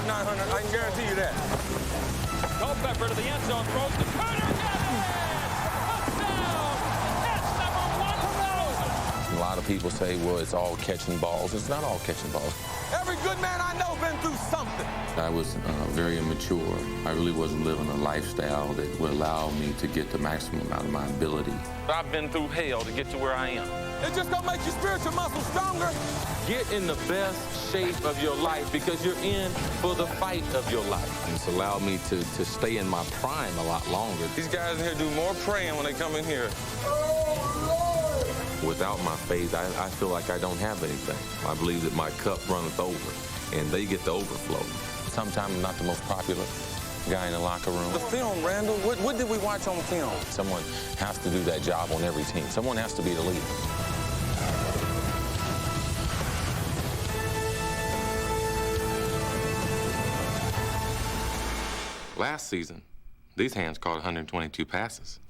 900. I can guarantee you that. Culpepper to the end zone, throws to Carter. Got it! Touchdown! That's number 1,000. A lot of people say, well, it's all catching balls. It's not all catching balls. Every good man I know been through something. I was very immature. I really wasn't living a lifestyle that would allow me to get the maximum out of my ability. I've been through hell to get to where I am. It's just gonna make your spiritual muscles stronger. Get in the best shape of your life because you're in for the fight of your life. It's allowed me to stay in my prime a lot longer. These guys in here do more praying when they come in here. Without my faith, I feel like I don't have anything. I believe that my cup runneth over, and they get the overflow. Sometimes I'm not the most popular guy in the locker room. The film, Randall, what did we watch on film? Someone has to do that job on every team. Someone has to be the leader. Last season, these hands caught 122 passes.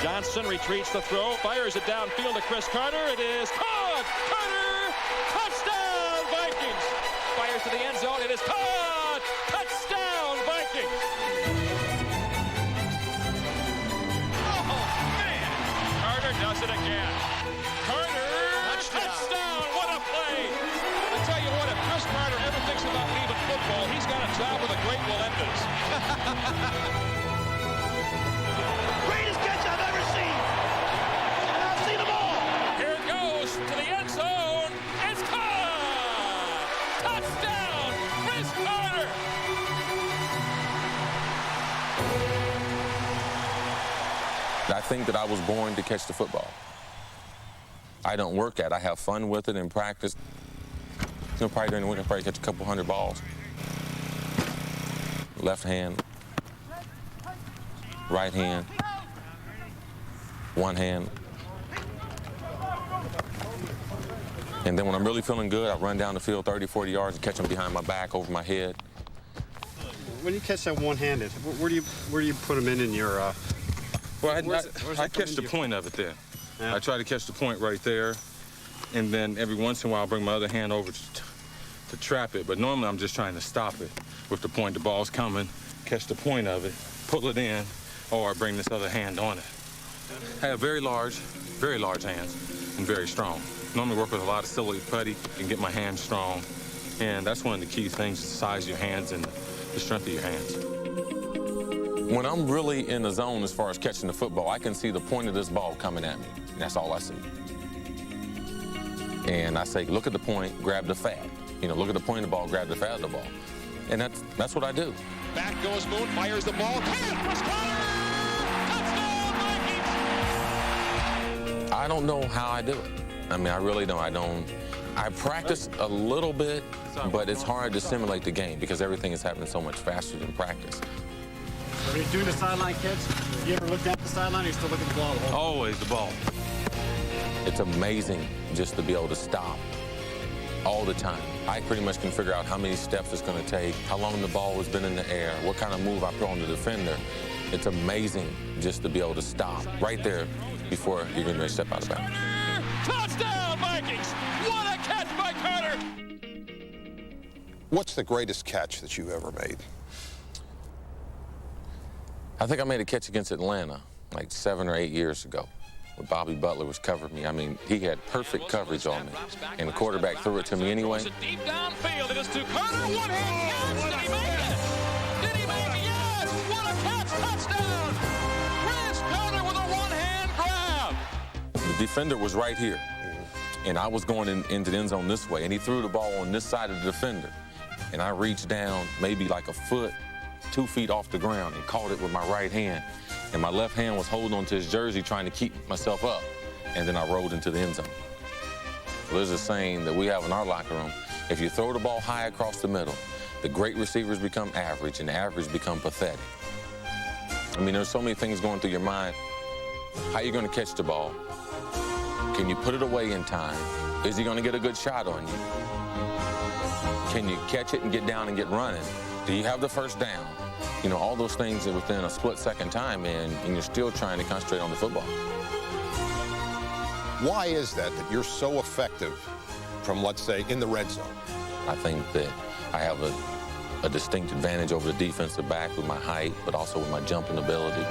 Johnson retreats the throw, fires it downfield to Chris Carter. It is caught! Carter! Touchdown, Vikings! Fires to the end zone. It is caught! Touchdown, Vikings! Oh, man! Carter does it again. Carter! Touchdown! What a play! I tell you what, if Chris Carter ever thinks about leaving football, he's got a job with the great Melendez. Greatest catch I've ever seen. And I've seen them all. Here it goes to the end zone. It's caught! Touchdown, Chris Carter! I think that I was born to catch the football. I don't work at it. I have fun with it in practice. Probably during the week, I probably catch a couple hundred balls. Left hand, right hand, one hand. And then when I'm really feeling good, I run down the field 30, 40 yards and catch them behind my back, over my head. When you catch that one-handed, where do you put them in your? Well, I catch the point of it there. Yeah. I try to catch the point right there, and then every once in a while I'll bring my other hand over to trap it. But normally I'm just trying to stop it with the point. The ball's coming, catch the point of it, pull it in, or I bring this other hand on it. I have very large hands and very strong. Normally work with a lot of silly putty and get my hands strong. And that's one of the key things, the size of your hands and the strength of your hands. When I'm really in the zone as far as catching the football, I can see the point of this ball coming at me, and that's all I see. And I say, look at the point, grab the fat. Look at the point of the ball, grab the fat of the ball. And that's what I do. Back goes Moon, fires the ball. Chris Carter! Touchdown, Vikings! I don't know how I do it. I mean, I really don't. I practice a little bit, but it's hard to simulate the game because everything is happening so much faster than practice. Are you doing the sideline catch? You ever looked at the sideline or you still look at the ball? Always the ball. It's amazing just to be able to stop all the time. I pretty much can figure out how many steps it's going to take, how long the ball has been in the air, what kind of move I put on the defender. It's amazing just to be able to stop right there before you're going to step out of bounds. Touchdown, Vikings! What a catch by Carter! What's the greatest catch that you ever made? I think I made a catch against Atlanta like 7 or 8 years ago. When Bobby Butler was covering me. I mean, he had perfect coverage on me. And the quarterback threw it to me anyway. Deep downfield, it is to Carter. One-hand catch. Did he make it? Did he make it? Yes! What a catch! Touchdown! Chris Carter with a one-hand grab. The defender was right here. And I was going into the end zone this way. And he threw the ball on this side of the defender. And I reached down maybe like a foot 2 feet off the ground and caught it with my right hand. And my left hand was holding onto his jersey trying to keep myself up. And then I rolled into the end zone. There's a saying that we have in our locker room: if you throw the ball high across the middle, the great receivers become average and the average become pathetic. I mean, there's so many things going through your mind. How are you going to catch the ball? Can you put it away in time? Is he going to get a good shot on you? Can you catch it and get down and get running? Do you have the first down? You know, all those things are within a split-second time, and you're still trying to concentrate on the football. Why is that you're so effective from, let's say, in the red zone? I think that I have a distinct advantage over the defensive back with my height, but also with my jumping ability.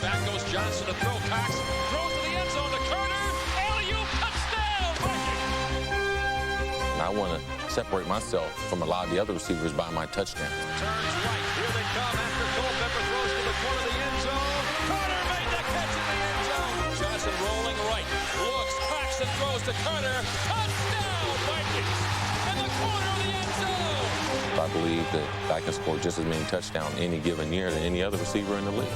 Back goes Johnson to throw. Cox throws to the end zone to Carter. Alley-oop, touchdown, Vikings! And I want to separate myself from a lot of the other receivers by my touchdowns. Turns right. Here they come after Culpepper throws to the corner of the end zone. Carter made the catch in the end zone. Johnson rolling right. Looks, cracks and throws to Carter. Touchdown, Vikings! In the corner of the end zone. I believe that I can score just as many touchdowns any given year than any other receiver in the league.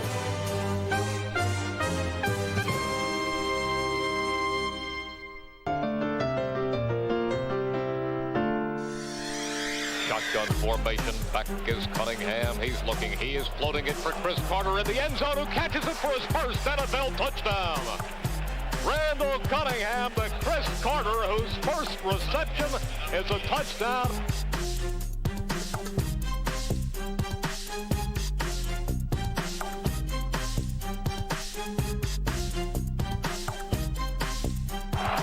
Shotgun formation. Back is Cunningham. He's looking. He is floating it for Chris Carter in the end zone, who catches it for his first NFL touchdown. Randall Cunningham to Chris Carter, whose first reception is a touchdown.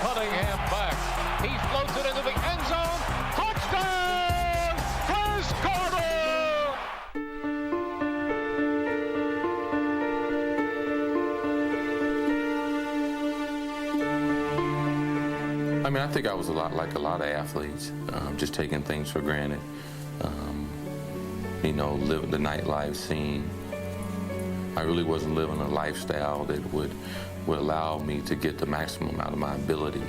Cunningham back. He floats it into the end zone. Touchdown! Chris Carter! I mean, I think I was a lot like a lot of athletes, just taking things for granted. You know, living the nightlife scene. I really wasn't living a lifestyle that would allow me to get the maximum out of my ability.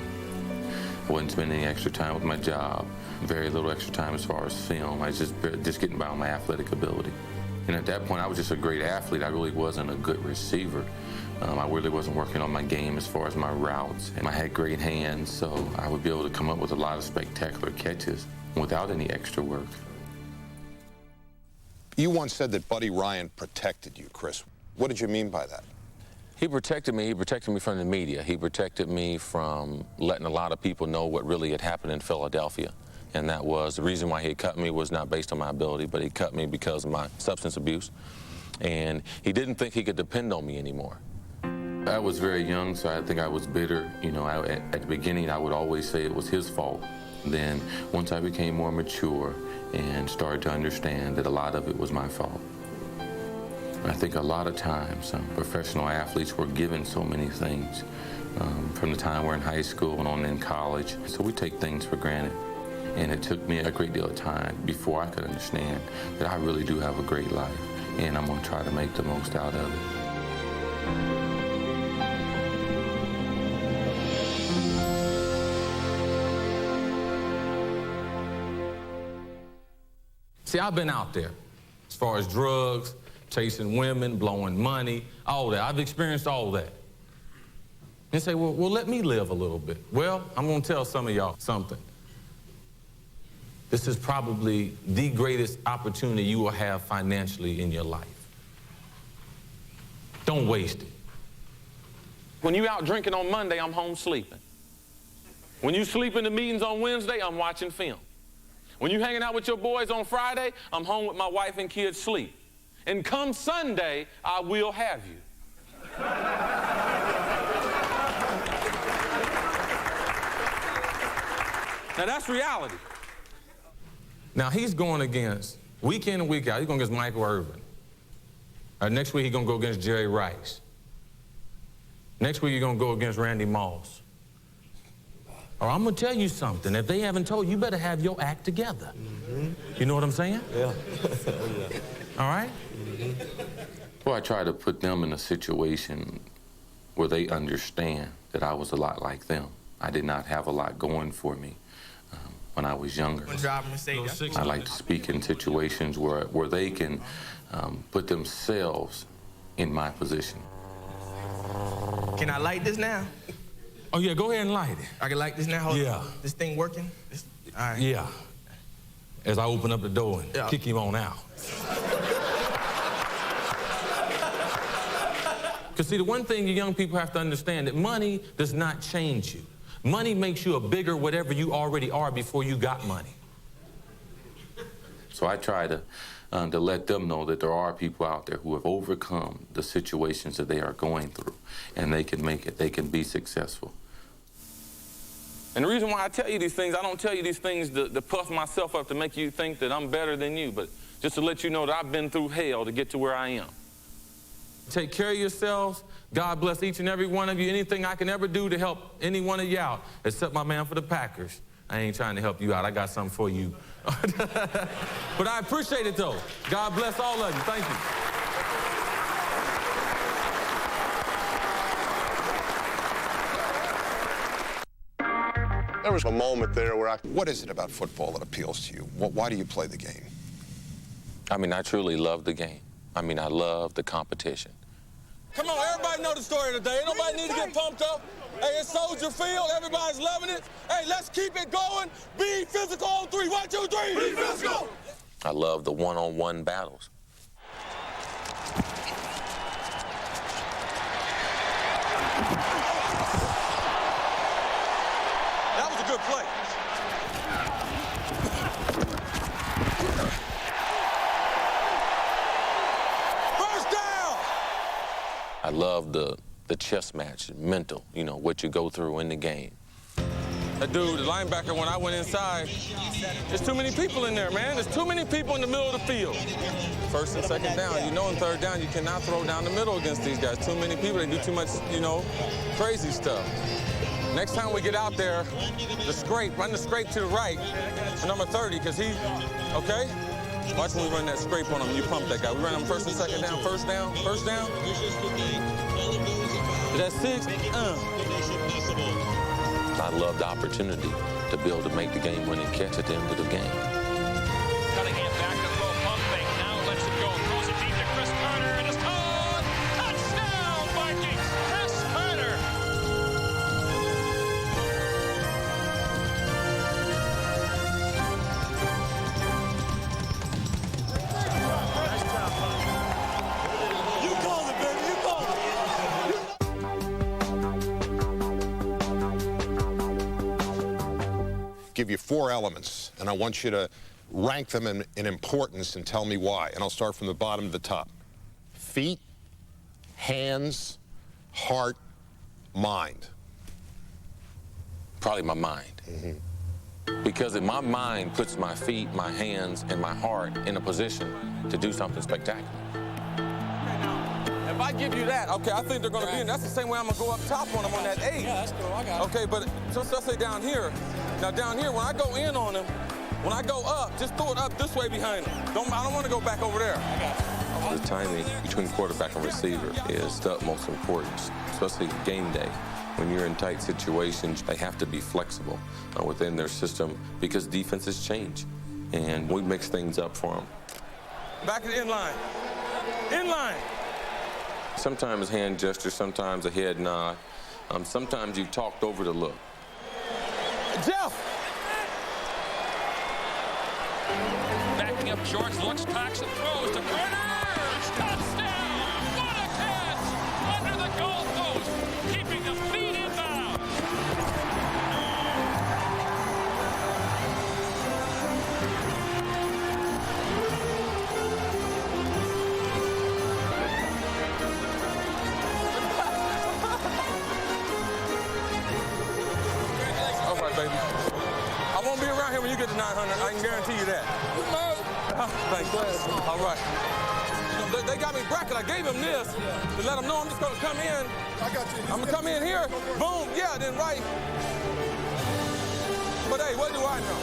I wasn't spending any extra time with my job, very little extra time as far as film. I was just getting by on my athletic ability. And at that point, I was just a great athlete. I really wasn't a good receiver. I really wasn't working on my game as far as my routes. And I had great hands, so I would be able to come up with a lot of spectacular catches without any extra work. You once said that Buddy Ryan protected you, Chris. What did you mean by that? He protected me from the media. He protected me from letting a lot of people know what really had happened in Philadelphia. And that was the reason why he cut me was not based on my ability, but he cut me because of my substance abuse. And he didn't think he could depend on me anymore. I was very young, so I think I was bitter. You know, at the beginning, I would always say it was his fault. Then once I became more mature and started to understand that a lot of it was my fault. I think a lot of times professional athletes were given so many things from the time we're in high school and on in college. So we take things for granted. And it took me a great deal of time before I could understand that I really do have a great life, and I'm going to try to make the most out of it. See, I've been out there as far as drugs, chasing women, blowing money, all that. I've experienced all that. And say, well, let me live a little bit. Well, I'm going to tell some of y'all something. This is probably the greatest opportunity you will have financially in your life. Don't waste it. When you out drinking on Monday, I'm home sleeping. When you sleep in the meetings on Wednesday, I'm watching film. When you hanging out with your boys on Friday, I'm home with my wife and kids sleep. And come Sunday, I will have you. Now that's reality. Now he's going against, week in and week out, he's going against Michael Irvin. Next week he's going to go against Jerry Rice. Next week you're going to go against Randy Moss. Or I'm going to tell you something. If they haven't told you, you better have your act together. Mm-hmm. You know what I'm saying? Yeah. Yeah. All right? Mm-hmm. Well, I try to put them in a situation where they understand that I was a lot like them. I did not have a lot going for me. when I was younger. I like to speak in situations where they can put themselves in my position. Can I light this now? Oh, yeah, go ahead and light it. I can light this now? Hold Yeah. on. This thing working? All right. Yeah. As I open up the door and kick him on out. Because, see, the one thing you young people have to understand, that money does not change you. Money makes you a bigger whatever you already are before you got money. So I try to let them know that there are people out there who have overcome the situations that they are going through, and they can make it, they can be successful. And the reason why I tell you these things, I don't tell you these things to puff myself up to make you think that I'm better than you, but just to let you know that I've been through hell to get to where I am. Take care of yourselves. God bless each and every one of you. Anything I can ever do to help any one of you out, except my man for the Packers. I ain't trying to help you out. I got something for you. But I appreciate it, though. God bless all of you. Thank you. There was a moment there where What is it about football that appeals to you? Why do you play the game? I mean, I truly love the game. I mean, I love the competition. Come on, everybody know the story today. Ain't nobody need to get pumped up. Hey, it's Soldier Field. Everybody's loving it. Hey, let's keep it going. Be physical on 3. 1, 2, 3. Be physical. I love the one-on-one battles. That was a good play. First down. I love the chess match, mental, you know, what you go through in the game. That dude, the linebacker, when I went inside, there's too many people in there, man. There's too many people in the middle of the field. First and second down. You know, in third down, you cannot throw down the middle against these guys. Too many people. They do too much, you know, crazy stuff. Next time we get out there, the scrape, run the scrape to the right for number 30, because he, okay? Watch when we run that scrape on him. You pump that guy. We run him first and second down, first down, first down. Is that 6? I love the opportunity to be able to make the game-winning catch at the end of the game. Cunningham back to throw, pump fake, now lets it go, throws it deep to Chris Carter, and it's caught! Touchdown, Vikings! Chris Carter! You called it, baby. You called it. Give you 4 elements, and I want you to rank them in importance and tell me why. And I'll start from the bottom to the top. Feet, hands, heart, mind. Probably my mind. Because if my mind puts my feet, my hands, and my heart in a position to do something spectacular. If I give you that, okay, I think they're going to be in. That's the same way I'm going to go up top on them on that 8. Yeah, that's cool. I got it. Okay, but just let's say down here. Now, down here, when I go in on him, when I go up, just throw it up this way behind him. I don't want to go back over there. The timing between quarterback and receiver is the utmost importance, especially game day. When you're in tight situations, they have to be flexible within their system because defenses change, and we mix things up for them. Back to the inline. Inline. Sometimes hand gestures, sometimes a head nod. Sometimes you've talked over the look. Jeff! Backing up George, looks, cocks, and throws to Carter! Touchdown! What a catch! Under the goalpost, keeping the feet inbound. All right, baby. I won't be around here when you get to 900. I can guarantee you that. Thanks. All right. You know, they got me bracket. I gave him this to let them know I'm just going to come in. I got you. I'm going to come in here. Boom. Yeah, then right. But hey, what do I know?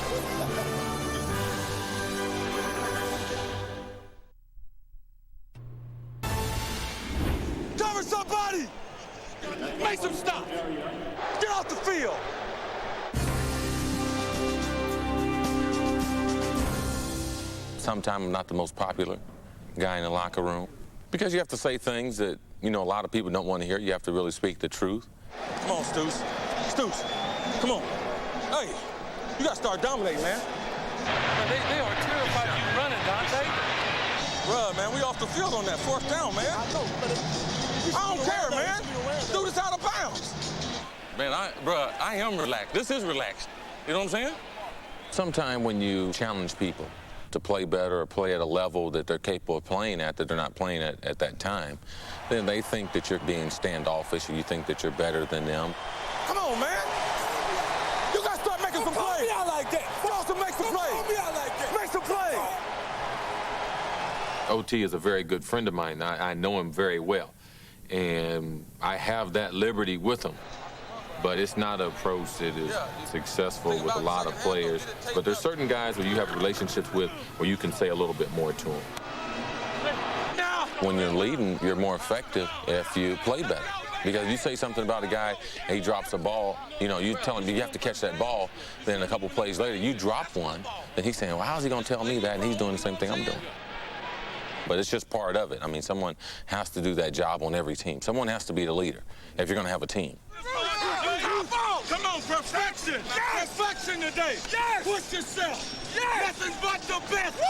Cover somebody! Make some stop! Get off the field! sometimes I'm not the most popular guy in the locker room because you have to say things that, you know, a lot of people don't want to hear. You have to really speak the truth. Come on, Stoops. Stoops, come on. Hey, you got to start dominating, man. They are terrified of you running, Dante. Bruh, man, we off the field on that 4th down, man. I don't care, man. Do this out of bounds. Man, I am relaxed. This is relaxed. You know what I'm saying? Sometime when you challenge people to play better or play at a level that they're capable of playing at that they're not playing at that time, then they think that you're being standoffish or you think that you're better than them. Come on, man. You got to start making some plays. Me out like that. You also make some plays. Me out like that. Make some plays. OT is a very good friend of mine. I know him very well. And I have that liberty with him. But it's not an approach that is successful with a lot of players. But there's certain guys where you have relationships with where you can say a little bit more to them. When you're leading, you're more effective if you play better. Because if you say something about a guy and he drops a ball, you know, you tell him you have to catch that ball, then a couple plays later you drop one, then he's saying, well, how's he going to tell me that? And he's doing the same thing I'm doing. But it's just part of it. I mean, someone has to do that job on every team. Someone has to be the leader if you're going to have a team. Come on, perfection! Yes! Perfection today! Yes! Push yourself! Yes! Nothing but the best! Woo!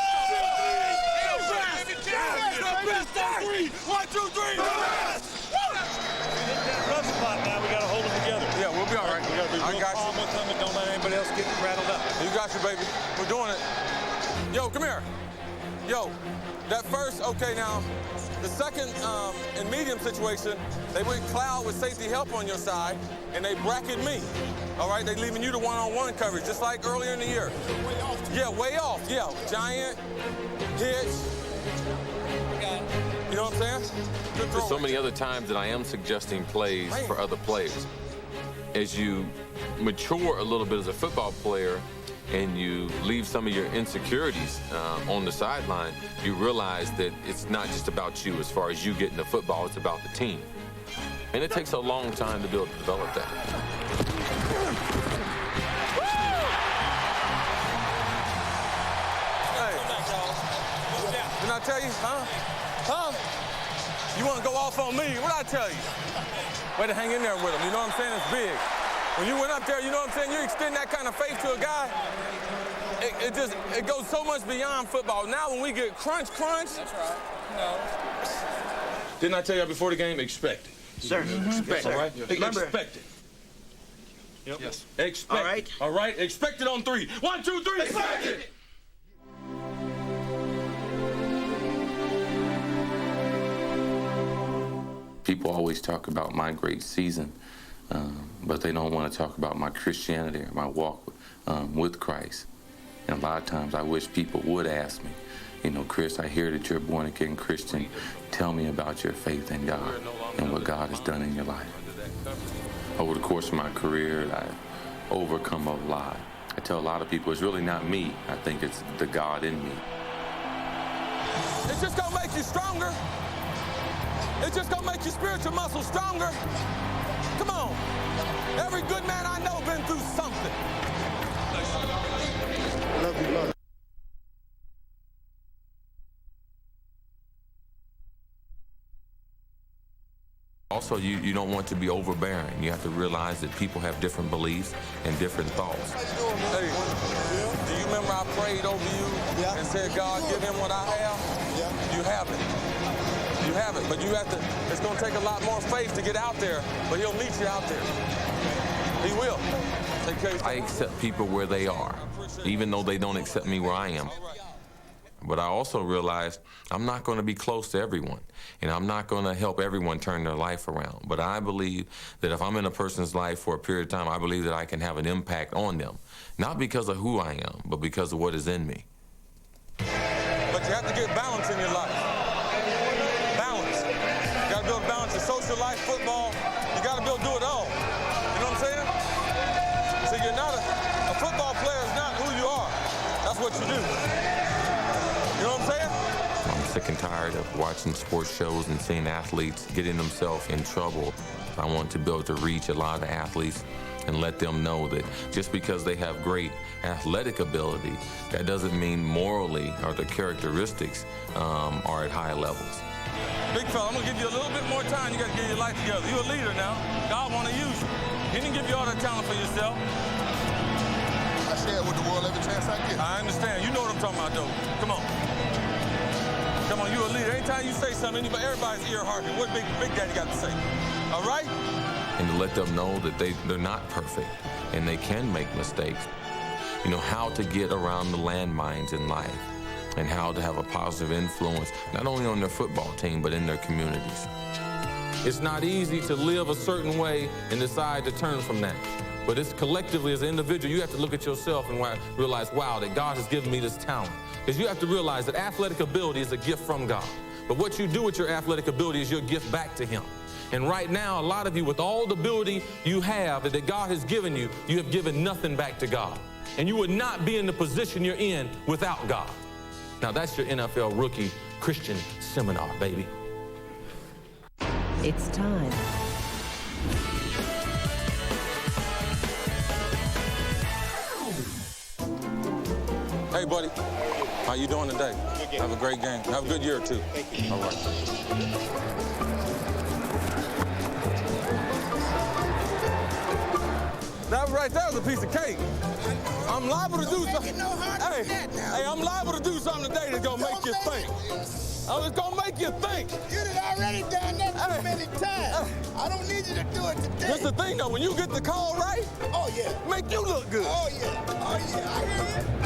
The best! Yes! The best on 3! 1, 2, 3! Yes! Rough spot now. We got to hold them together. Yeah, we'll be all right. We got to be real calm with them and don't let anybody else get rattled up. You got you, baby. We're doing it. Yo, come here. Yo, that first, okay, now, the second and medium situation, they went cloud with safety help on your side, and they bracket me. All right, they leaving you the one-on-one coverage, just like earlier in the year. Way off. Yeah, way off. Yeah, giant, hitch. You know what I'm saying? There's so many other times that I am suggesting plays for other players. As you mature a little bit as a football player, and you leave some of your insecurities on the sideline, you realize that it's not just about you as far as you getting the football, it's about the team. And it takes a long time to be able to develop that. Hey, didn't I tell you, huh? You want to go off on me? What'd I tell you? Way to hang in there with him, you know what I'm saying? It's big. When you went up there, you know what I'm saying? You extend that kind of faith to a guy, it goes so much beyond football. Now when we get crunch. That's right. No. Didn't I tell you before the game? Expect it. Sir. Expect it. All right? Remember. Expect it. Yep. Yes. Expect all right. it. All right? Expect it on 3. 1, 2, 3. Expect it. People always talk about my great season, but they don't want to talk about my Christianity or my walk with Christ. And a lot of times I wish people would ask me, you know, Chris, I hear that you're a born-again Christian. Tell me about your faith in God and what God has done in your life. Over the course of my career, I've overcome a lot. I tell a lot of people it's really not me. I think it's the God in me. It's just gonna make you stronger. It's just gonna make your spiritual muscles stronger. Come on. Every good man I know been through something. Love you, love. Also, you don't want to be overbearing. You have to realize that people have different beliefs and different thoughts. Hey, do you remember I prayed over you and said, God, give him what I have? Yeah. You haven't. You haven't, but you have to, it's going to take a lot more faith to get out there, but he'll meet you out there. He will. I accept people where they are, even though they don't accept me where I am. But I also realize I'm not going to be close to everyone, and I'm not going to help everyone turn their life around. But I believe that if I'm in a person's life for a period of time, I believe that I can have an impact on them, not because of who I am, but because of what is in me. But you have to get balance in your life. Balance. You got to be able to balance your social life, football. You got to be able to do it all. You know what I'm saying? So you're not a football player is not who you are. That's what you do. You know what I'm saying? I'm sick and tired of watching sports shows and seeing athletes getting themselves in trouble. I want to be able to reach a lot of the athletes and let them know that just because they have great athletic ability, that doesn't mean morally or the characteristics are at high levels. Big fella, I'm going to give you a little bit more time. You got to get your life together. You're a leader now. God want to use you. He didn't give you all that talent for yourself. I share it with the world every chance I get. I understand. You know what I'm talking about, though. Come on. Come on, you a leader. Anytime you say something, everybody's ear harking. What Big Daddy got to say? All right? And to let them know that they're not perfect and they can make mistakes. You know, how to get around the landmines in life and how to have a positive influence, not only on their football team, but in their communities. It's not easy to live a certain way and decide to turn from that. But it's collectively, as an individual, you have to look at yourself and realize, wow, that God has given me this talent. Because you have to realize that athletic ability is a gift from God. But what you do with your athletic ability is your gift back to Him. And right now, a lot of you, with all the ability you have that God has given you, you have given nothing back to God. And you would not be in the position you're in without God. Now, that's your NFL Rookie Christian Seminar, baby. It's time. Hey, buddy. How you doing today? Have a great game. Have a good year, too. Thank you. All right. That right there was a piece of cake. I'm liable to do something. Hey, I'm liable to do something today that's gonna make you think. Oh, it's gonna make you think. You done already done that too many times. I don't need you to do it today. That's the thing, though. When you get the call right, oh yeah, make you look good. Oh yeah, oh yeah. I hear you.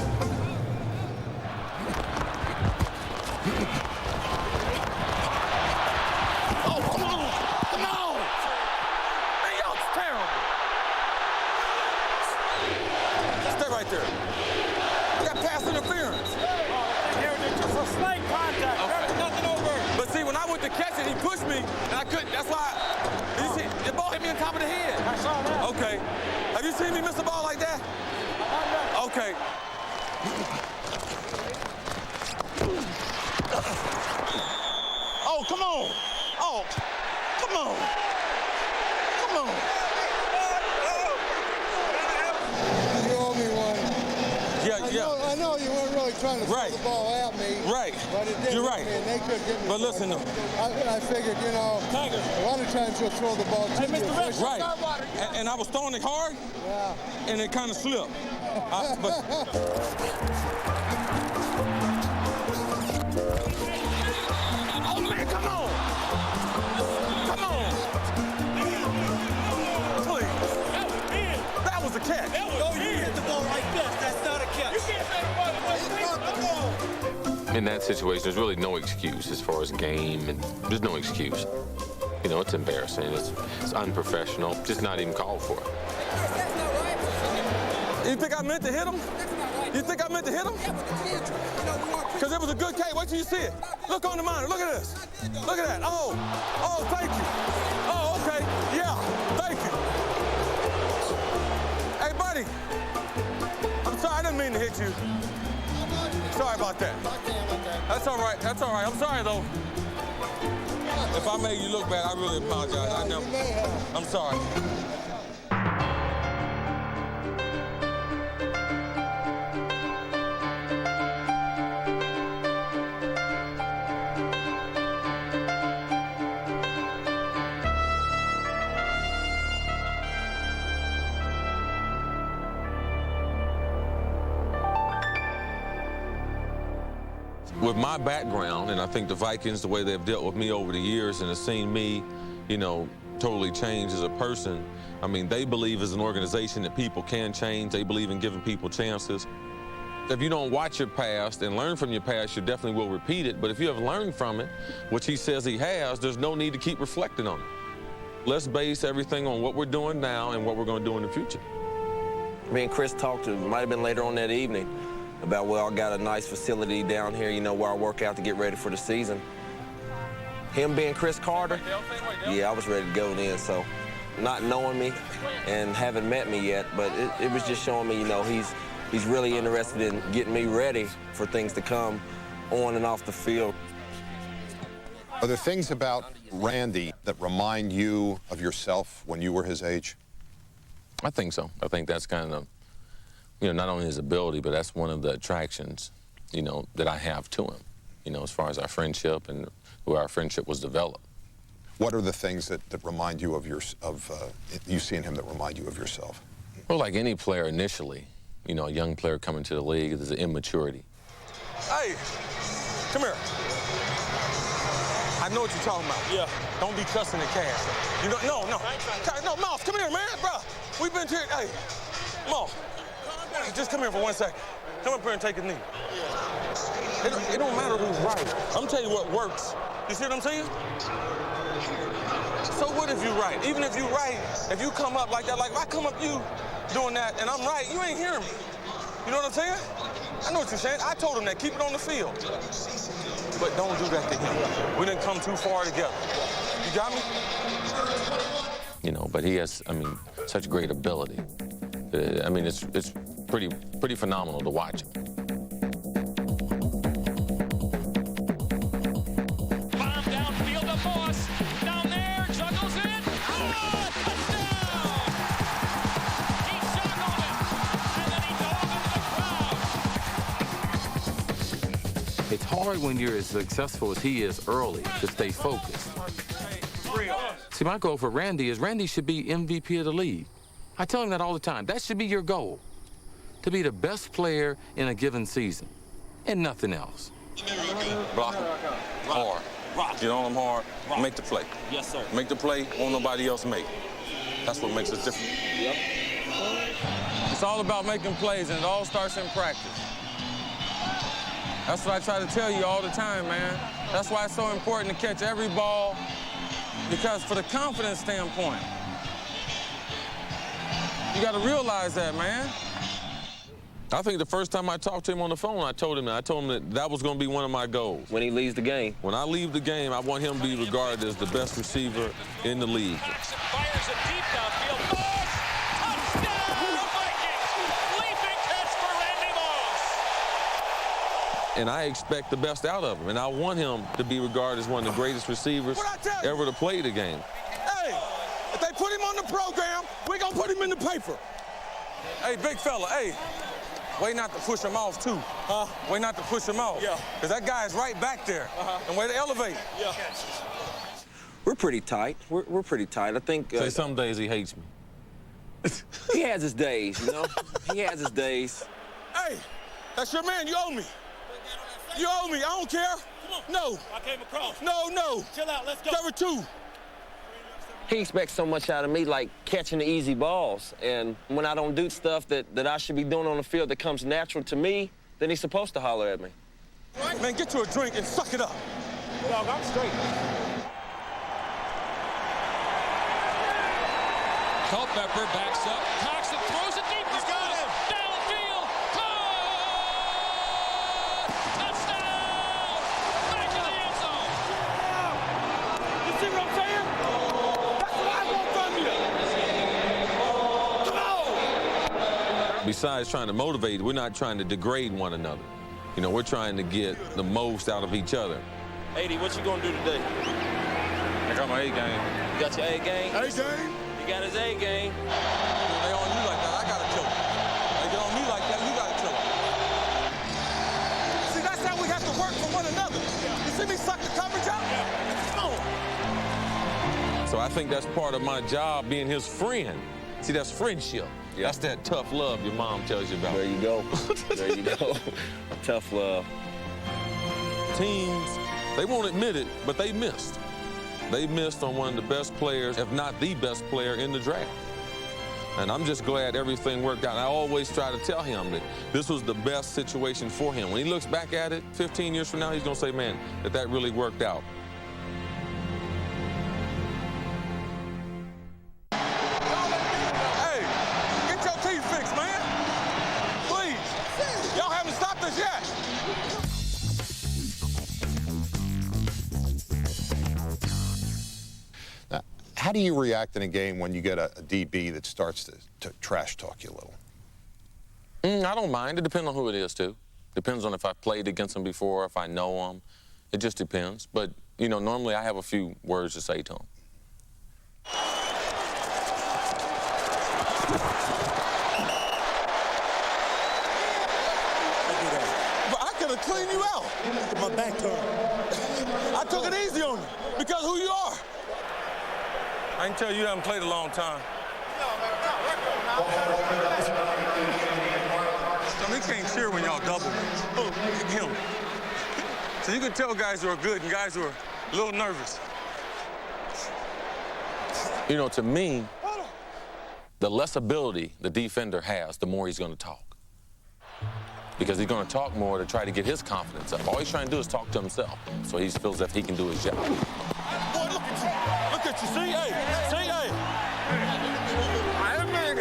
Oh, come on! Come on! Man, y'all's terrible. Stay right there. You got pass interference. It's just a slight contact. Okay. Nothing over. But see, when I went to catch it, he pushed me, and I couldn't. That's why. You see, the ball hit me on top of the head. I saw that. Okay. Have you seen me miss a ball like that? Okay. Oh, come on. Oh, come on. Come on. You owe me one. Yeah. I know you weren't really trying to throw the ball at me. Right. But it did. You're right. And they could get me. But listen, though. I figured, you know, a lot of times you'll throw the ball to you. Right. And I was throwing it hard. Yeah. And it kind of slipped. Oh, man, come on. Come on. Please. That was a catch. You hit the ball like this. That's not a catch. You can't say the ball. In that situation, there's really no excuse as far as game, and there's no excuse. You know, it's embarrassing. It's unprofessional. Just not even called for. You think I meant to hit him? You think I meant to hit him? Because it was a good catch. Wait till you see it. Look on the monitor. Look at this. Look at that. Oh, thank you. Oh, okay. Yeah, thank you. Hey, buddy. I'm sorry. I didn't mean to hit you. Sorry about that. That's all right. That's all right. I'm sorry, though. If I made you look bad, I really apologize. I'm sorry. With my background, and I think the Vikings, the way they've dealt with me over the years and have seen me, you know, totally change as a person. I mean, they believe as an organization that people can change. They believe in giving people chances. If you don't watch your past and learn from your past, you definitely will repeat it. But if you have learned from it, which he says he has, there's no need to keep reflecting on it. Let's base everything on what we're doing now and what we're going to do in the future. Me and Chris talked, it might have been later on that evening, about, well, I got a nice facility down here, you know, where I work out to get ready for the season. Him being Chris Carter, yeah, I was ready to go then. So not knowing me and haven't met me yet, but it was just showing me, you know, he's really interested in getting me ready for things to come on and off the field. Are there things about Randy that remind you of yourself when you were his age? I think so. I think that's kind of, not only his ability, but that's one of the attractions, that I have to him, as far as our friendship and where our friendship was developed. What are the things that remind you of you seeing him that remind you of yourself? Well, like any player initially, a young player coming to the league, there's an immaturity. Hey, come here. I know what you're talking about. Yeah. Don't be cussing the cash. No, Mouse, come here, man, bro. We've been here. Hey, Mouse, just come here for 1 second. Come up here and take a knee. It don't matter who's right. I'm telling you what works. You see what I'm saying? So what if you're right? Even if you're right, if you come up like that, like if I come up you doing that and I'm right, you ain't hearing me. You know what I'm saying? I know what you're saying. I told him that. Keep it on the field. But don't do that to him. We didn't come too far together. You got me? But he has, such great ability. It's pretty phenomenal to watch him. Bomb downfield to Moss. Down there, juggles it. Oh, touchdown! He juggled it, and then he dove into the crowd. It's hard when you're as successful as he is early to stay focused. See, my goal for Randy is Randy should be MVP of the league. I tell him that all the time. That should be your goal, to be the best player in a given season, and nothing else. Block him. Hard. Get on him hard. Make the play. Yes, sir. Make the play, won't nobody else make. That's what makes us different. Yep. It's all about making plays, and it all starts in practice. That's what I try to tell you all the time, man. That's why it's so important to catch every ball, because for the confidence standpoint, you got to realize that, man. I think the first time I talked to him on the phone, I told him that was going to be one of my goals. When he leaves the game. When I leave the game, I want him to be regarded as the best receiver in the league. Jackson fires it deep downfield. Moss! Touchdown, Vikings! Leaping catch for Randy Moss! And I expect the best out of him. And I want him to be regarded as one of the greatest receivers ever to play the game. Hey, if they put him on the program, we're going to put him in the paper. Hey, big fella, hey. Way not to push him off, too. Way not to push him off. Yeah. Because that guy is right back there. And way to elevate. Yeah. We're pretty tight. We're pretty tight. I think... Say some days he hates me. He has his days, He has his days. Hey, that's your man. You owe me. You owe me. I don't care. Come on. No. I came across. No. Chill out. Let's go. Cover 2. He expects so much out of me, like catching the easy balls. And when I don't do stuff that I should be doing on the field that comes natural to me, then he's supposed to holler at me. Man, get you a drink and suck it up. Dog, I'm straight. Culpepper backs up. Cox and throws it deep. He's got him. Downfield. Caught! Touchdown! Back in the end zone. You see what I'm saying? That's what I want from you. Come on! Besides trying to motivate, we're not trying to degrade one another. We're trying to get the most out of each other. 80, what you gonna do today? I got my A game. You got your A game? A game? He got his A game. They on you like that, I gotta kill him. They get on me like that, you gotta kill him. See, that's how we have to work for one another. You see me suck the coverage out? Come on. So I think that's part of my job, being his friend. See, that's friendship. Yeah. That's that tough love your mom tells you about. There you go. There you go. Tough love. Teams, they won't admit it, but they missed. They missed on one of the best players, if not the best player in the draft. And I'm just glad everything worked out. And I always try to tell him that this was the best situation for him. When he looks back at it 15 years from now, he's going to say, man, that really worked out. Hey, get your teeth fixed, man. Please. Y'all haven't stopped us yet. How do you react in a game when you get a DB that starts to trash talk you a little? I don't mind. It depends on who it is, too. Depends on if I've played against him before, if I know him. It just depends. But, normally I have a few words to say to him. But I could have cleaned you out. My back turned. I took it easy on you because of who you are. I can tell you haven't played a long time. So he can't cheer when y'all double. Oh, him. So you can tell guys who are good and guys who are a little nervous. You know, to me, the less ability the defender has, the more he's going to talk. Because he's going to talk more to try to get his confidence up. All he's trying to do is talk to himself, so he feels that he can do his job. Boy, look at you. Look at you. See, hey. See, hey.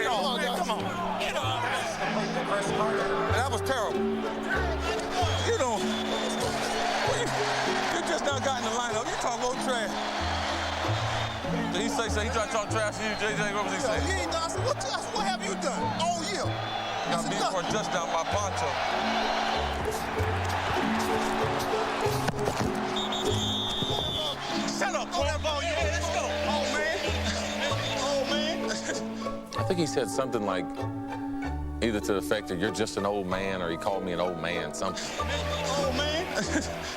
Oh, man, come on. That was terrible. You don't. You just now got in the lineup. You talk about trash. Did he say he tried to talk trash to you, JJ? What was he saying? He ain't done. I said, what have you done all year? Got beat for a touchdown by Poncho. Shut up, throw that ball, yeah, let's go. Oh, man. I think he said something like, either to the effect that you're just an old man, or he called me an old man, something. Oh, man.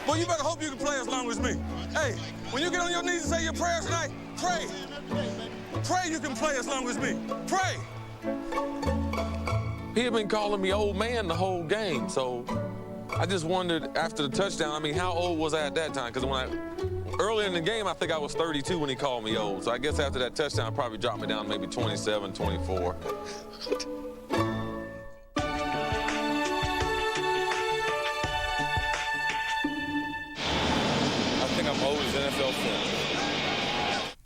Well, you better hope you can play as long as me. Hey, when you get on your knees and say your prayers tonight, pray. Pray you can play as long as me. Pray. He had been calling me old man the whole game, so I just wondered after the touchdown, I mean, how old was I at that time? Because earlier in the game, I think I was 32 when he called me old. So I guess after that touchdown, it probably dropped me down to maybe 27, 24. I think I'm old as NFL film.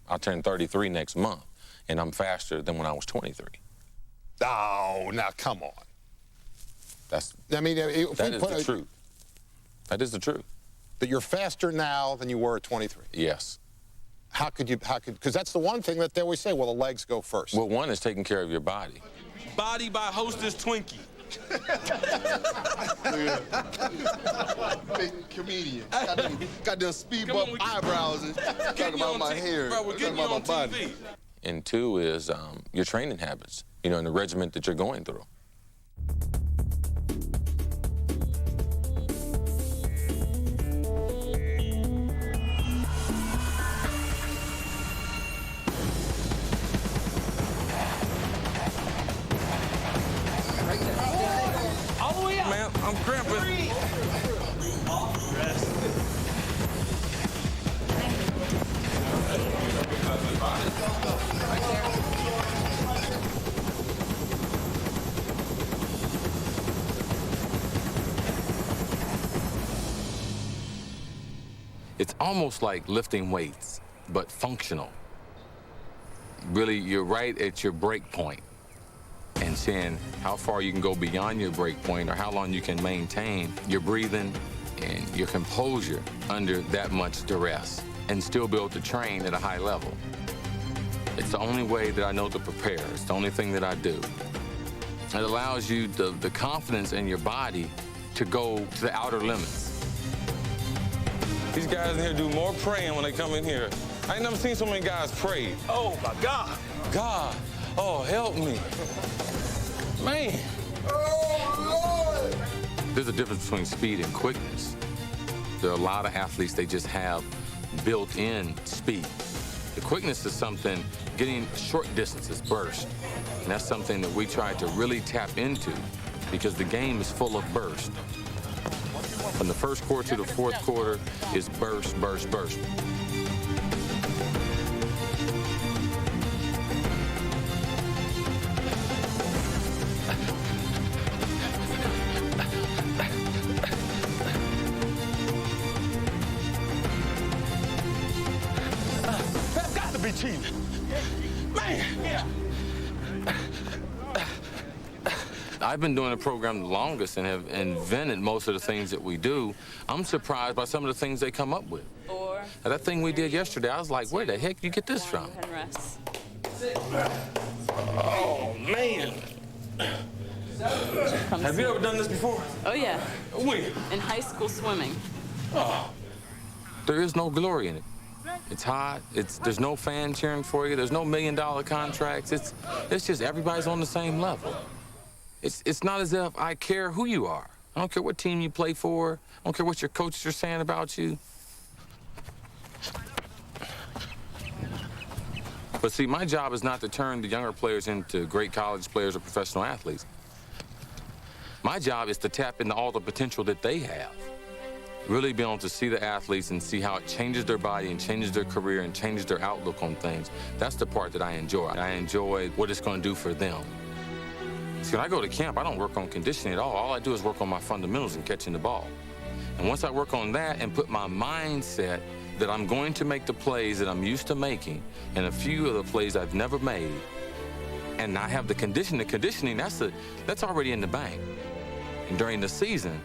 I'll turn 33 next month, and I'm faster than when I was 23. Oh, now come on. That if is the truth. That is the truth. That you're faster now than you were at 23. Yes. Because that's the one thing that they always say, well, the legs go first. Well, one is taking care of your body. Body by Hostess Twinkie. Big comedian. Got them speed bump eyebrows and talking about my hair. Bro, we're getting you on TV. And two is your training habits, you know, and the regiment that you're going through. All the way up. Man, I'm cramping. It's almost like lifting weights, but functional. Really, you're right at your break point and seeing how far you can go beyond your break point or how long you can maintain your breathing and your composure under that much duress and still be able to train at a high level. It's the only way that I know to prepare. It's the only thing that I do. It allows you the confidence in your body to go to the outer limits. These guys in here do more praying when they come in here. I ain't never seen so many guys pray. Oh, my God. God, oh, help me. Man. Oh, Lord. There's a difference between speed and quickness. There are a lot of athletes, they just have built-in speed. The quickness is something, getting short distances, burst. And that's something that we try to really tap into because the game is full of burst. From the first quarter to the fourth quarter is burst, burst, burst. That's got to be cheating. Man. Yeah. I've been doing the program the longest and have invented most of the things that we do. I'm surprised by some of the things they come up with. Now, that thing we did yesterday, I was like, where the heck did you get this from? Oh, man. Have you ever done this before? Oh, yeah. When? In high school swimming. Oh. There is no glory in it. It's hot. There's no fan cheering for you. There's no $1 million contracts. It's just everybody's on the same level. It's not as if I care who you are. I don't care what team you play for. I don't care what your coaches are saying about you. But see, my job is not to turn the younger players into great college players or professional athletes. My job is to tap into all the potential that they have. Really be able to see the athletes and see how it changes their body and changes their career and changes their outlook on things. That's the part that I enjoy. I enjoy what it's going to do for them. See, when I go to camp, I don't work on conditioning at all. All I do is work on my fundamentals and catching the ball. And once I work on that and put my mindset that I'm going to make the plays that I'm used to making and a few of the plays I've never made, and I have the conditioning, that's already in the bank. And during the season,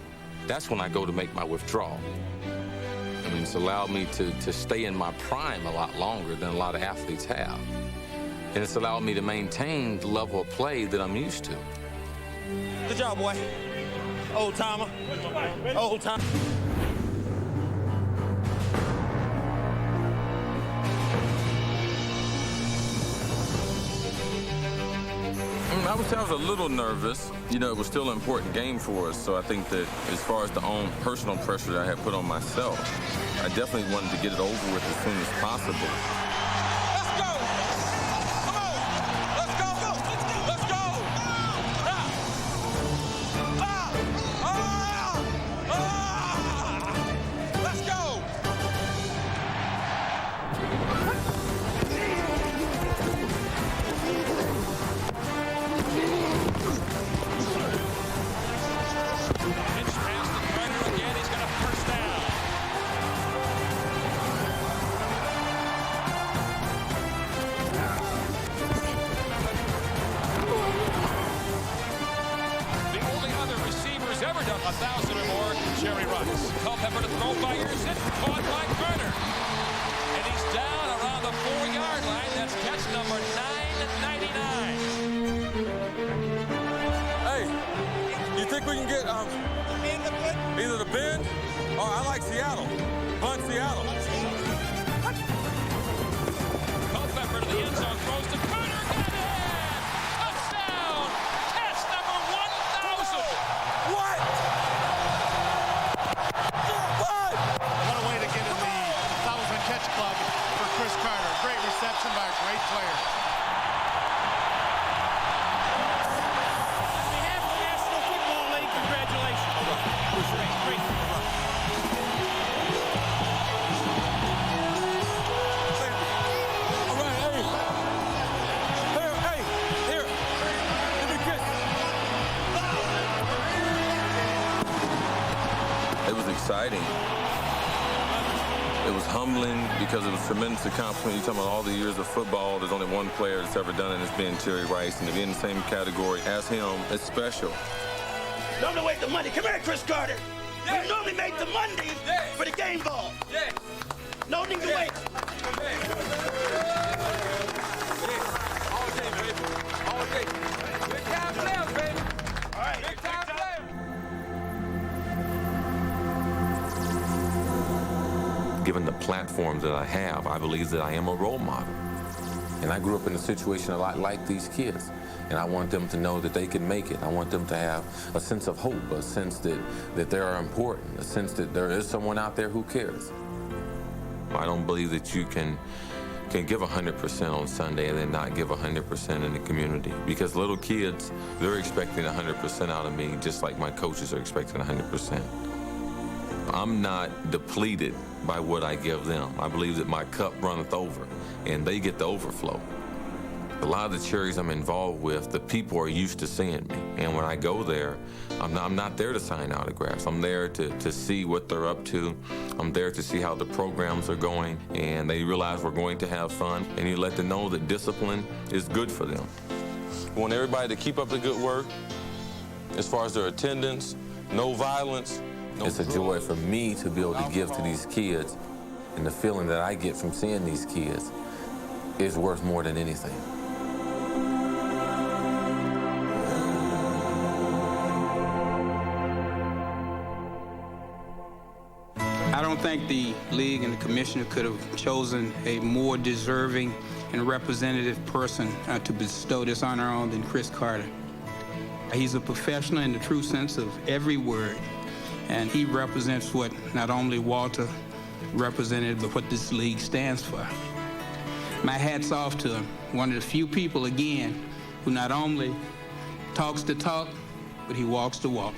that's when I go to make my withdrawal. I mean, it's allowed me to stay in my prime a lot longer than a lot of athletes have. And it's allowed me to maintain the level of play that I'm used to. Good job, boy. Old timer. Old timer. I was a little nervous. You know, it was still an important game for us, so I think that as far as the own personal pressure that I had put on myself, I definitely wanted to get it over with as soon as possible. Let's go! Come on! Let's go! Let's go! Let's go! Ever done 1,000 or more, Jerry Rice. Culpepper to throw, fires it, caught by Carter. And he's down around the 4-yard line. That's catch number 999. Hey, you think we can get either the Bend or I like Seattle. Punt Seattle. Culpepper to the end zone, throws to Carter. Got it! Touchdown! Catch number 1,000. What? What a way to get in the 1,000 catch club for Chris Carter. Great reception by a great player. On behalf of the National Football League, congratulations. Great. All right, here. Give me a kiss. It was exciting. It was humbling because it was tremendous accomplishment. You're talking about all the years of football. There's only one player that's ever done it, and it's been Jerry Rice. And to be in the same category as him, it's special. Don't wait the money. Come here, Chris Carter. Yeah. We normally make the Monday for the game ball. Yeah. No need to wait. All day, baby. All day. Big time players, baby. All right. Big time players. Given the platform that I have, I believe that I am a role model. And I grew up in a situation a lot like these kids. And I want them to know that they can make it. I want them to have a sense of hope, a sense that they are important, a sense that there is someone out there who cares. I don't believe that you can give 100% on Sunday and then not give 100% in the community. Because little kids, they're expecting 100% out of me, just like my coaches are expecting 100%. I'm not depleted by what I give them. I believe that my cup runneth over, and they get the overflow. A lot of the charities I'm involved with, the people are used to seeing me. And when I go there, I'm not there to sign autographs. I'm there to see what they're up to. I'm there to see how the programs are going. And they realize we're going to have fun. And you let them know that discipline is good for them. I want everybody to keep up the good work. As far as their attendance, no violence. It's a joy for me to be able to give to these kids. And the feeling that I get from seeing these kids is worth more than anything. I don't think the league and the commissioner could have chosen a more deserving and representative person to bestow this honor on than Chris Carter. He's a professional in the true sense of every word, and he represents what not only Walter represented, but what this league stands for. My hat's off to him, one of the few people, again, who not only talks the talk, but he walks the walk.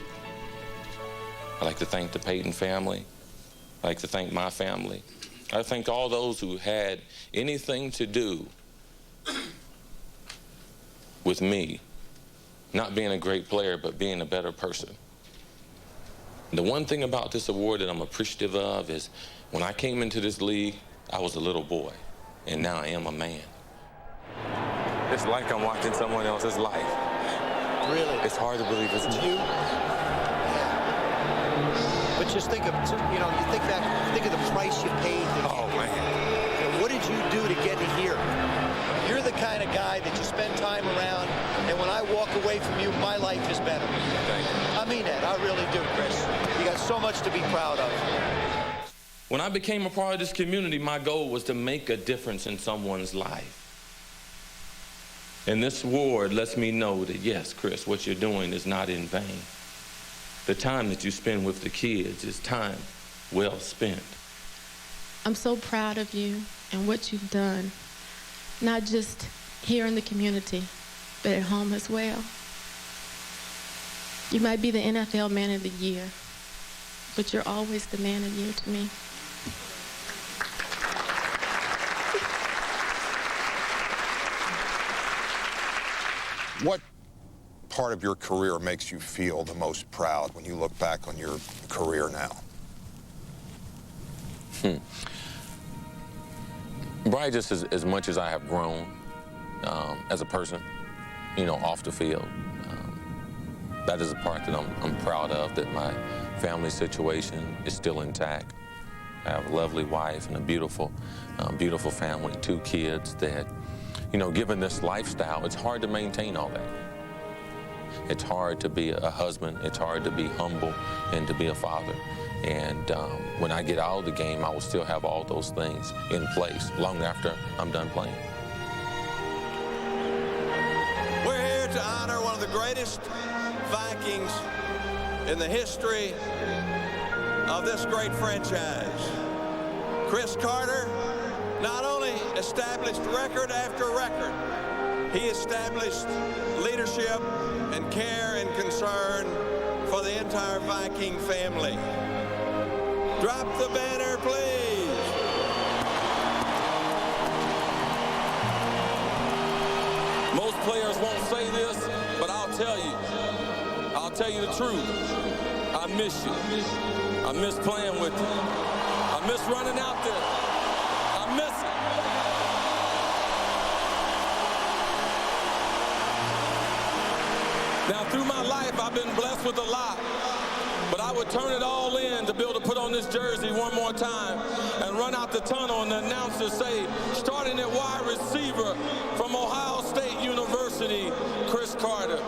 I'd like to thank the Payton family. I'd like to thank my family. I thank all those who had anything to do with me not being a great player, but being a better person. The one thing about this award that I'm appreciative of is when I came into this league, I was a little boy, and now I am a man. It's like I'm watching someone else's life. Really? It's hard to believe it's you. But just think of, you know, you think of the price you paid. Oh, man. You know, what did you do to get to here? You're the kind of guy that you spend time around, and when I walk away from you, my life is better. Thank you. I mean that. I really do, Chris. You got so much to be proud of. When I became a part of this community, my goal was to make a difference in someone's life. And this award lets me know that, yes, Chris, what you're doing is not in vain. The time that you spend with the kids is time well spent. I'm so proud of you and what you've done, not just here in the community, but at home as well. You might be the NFL Man of the Year, but you're always the Man of the Year to me. What part of your career makes you feel the most proud when you look back on your career now? Probably just as much as I have grown as a person, you know, off the field. That is the part that I'm proud of, that my family situation is still intact. I have a lovely wife and a beautiful, beautiful family, 2 kids that, you know, given this lifestyle, it's hard to maintain all that. It's hard to be a husband. It's hard to be humble and to be a father. And when I get out of the game, I will still have all those things in place long after I'm done playing. We're here to honor one of the greatest Vikings in the history of this great franchise. Chris Carter not only established record after record, he established leadership and care and concern for the entire Viking family. Drop the banner, please. Most players won't say this, but I'll tell you the truth. I miss you. I miss playing with you. I miss running out there. I miss it. Now, through my life, I've been blessed with a lot, but I would turn it all in to be able to put on this jersey one more time and run out the tunnel and the announcer say, starting at wide receiver from Ohio State University, Chris Carter.